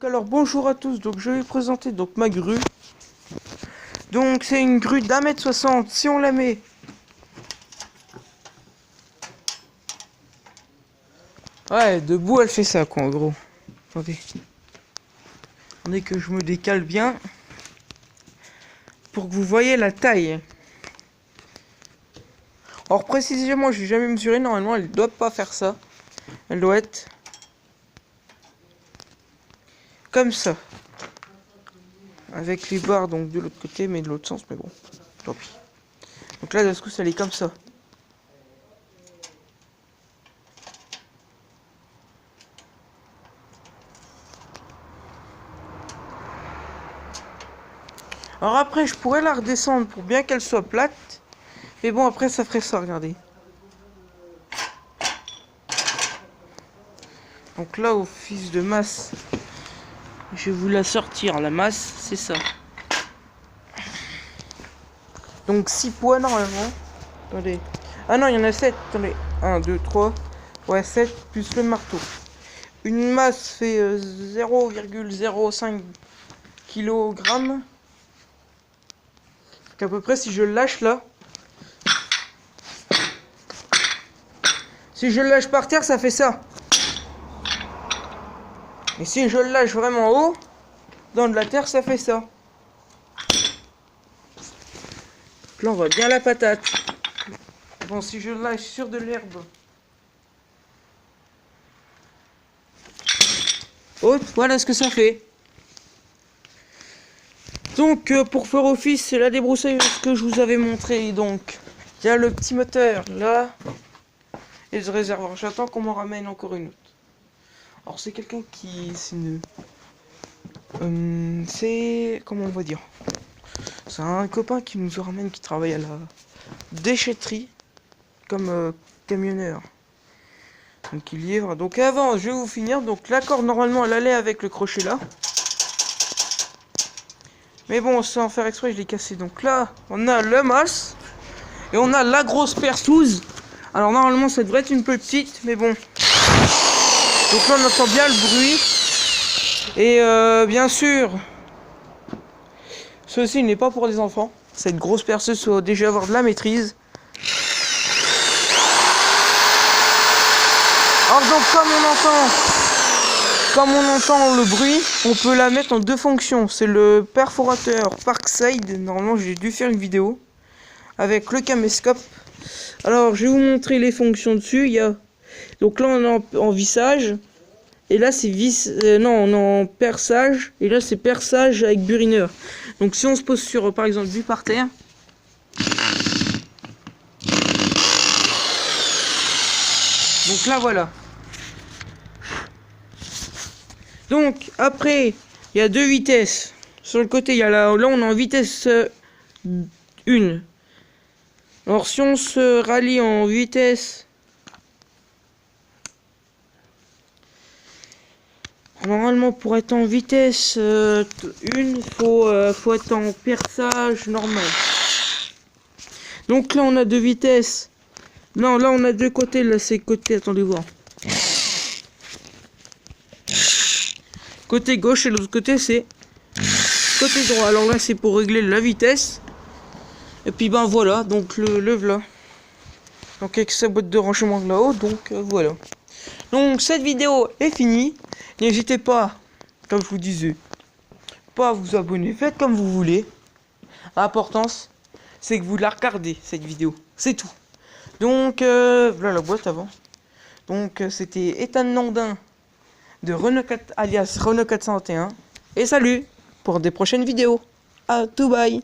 Alors bonjour à tous, donc je vais vous présenter donc ma grue. Donc c'est une grue d'1,60 m. Si on la met debout, elle fait ça quoi en gros. Attendez. Attendez que je me décale bien pour que vous voyez la taille. Alors précisément, j'ai jamais mesuré, normalement elle doit pas faire ça. Elle doit être comme ça. Avec les barres donc de l'autre côté, mais de l'autre sens, mais bon, tant pis. Donc là, d'un coup, ça est comme ça. Alors après, je pourrais la redescendre pour bien qu'elle soit plate. Mais bon, après, ça ferait ça, regardez. Donc là, au fils de masse, je vais vous la sortir. La masse, c'est ça. Donc 6 poids normalement. Attendez. Ah non, il y en a 7. Attendez. 1, 2, 3. Ouais, 7 plus le marteau. Une masse fait 0,05 kg. Donc à peu près, si je le lâche là. Si je le lâche par terre, ça fait ça. Et si je le lâche vraiment haut, dans de la terre, ça fait ça. Là, on voit bien la patate. Bon, si je le lâche sur de l'herbe haute, voilà ce que ça fait. Donc, pour faire office, c'est la débroussailleuse que je vous avais montré. Donc, il y a le petit moteur là et le réservoir. J'attends qu'on m'en ramène encore une autre. Alors, c'est quelqu'un qui... c'est... comment on va dire? C'est un copain qui nous ramène, qui travaille à la déchetterie comme camionneur. Donc il livre. Donc avant, je vais vous finir. Donc la corde normalement elle allait avec le crochet là. Mais bon, sans faire exprès, je l'ai cassé. Donc là, on a le mas et on a la grosse perceuse. Alors normalement, ça devrait être une peu petite, mais bon. Donc là, on entend bien le bruit. Et bien sûr, ceci n'est pas pour les enfants. Cette grosse perceuse doit déjà avoir de la maîtrise. Alors donc comme on entend le bruit, on peut la mettre en deux fonctions. C'est le perforateur Parkside. Normalement j'ai dû faire une vidéo avec le caméscope. Alors je vais vous montrer les fonctions dessus. Il y a donc là on est en vissage. Et là c'est non, on est en perçage. Et là c'est perçage avec burineur. Donc si on se pose sur par exemple du parterre. Donc là voilà. Donc après il y a deux vitesses. Sur le côté il y a là on est en vitesse 1. Alors si on se rallie en vitesse, normalement pour être en vitesse 1, faut être en perçage normal. Donc là on a deux vitesses. Non, là on a deux côtés, là c'est côté, attendez voir. Côté gauche et l'autre côté c'est côté droit. Alors là c'est pour régler la vitesse. Et puis ben voilà, donc le voilà. Donc avec sa boîte de rangement là-haut, donc voilà. Donc cette vidéo est finie. N'hésitez pas, comme je vous disais, pas à vous abonner. Faites comme vous voulez. L'importance, c'est que vous la regardez cette vidéo. C'est tout. Donc voilà la boîte avant. Donc c'était Ethan Nandin de Renault 4 alias Renault 401. Et salut pour des prochaines vidéos. À tout bye.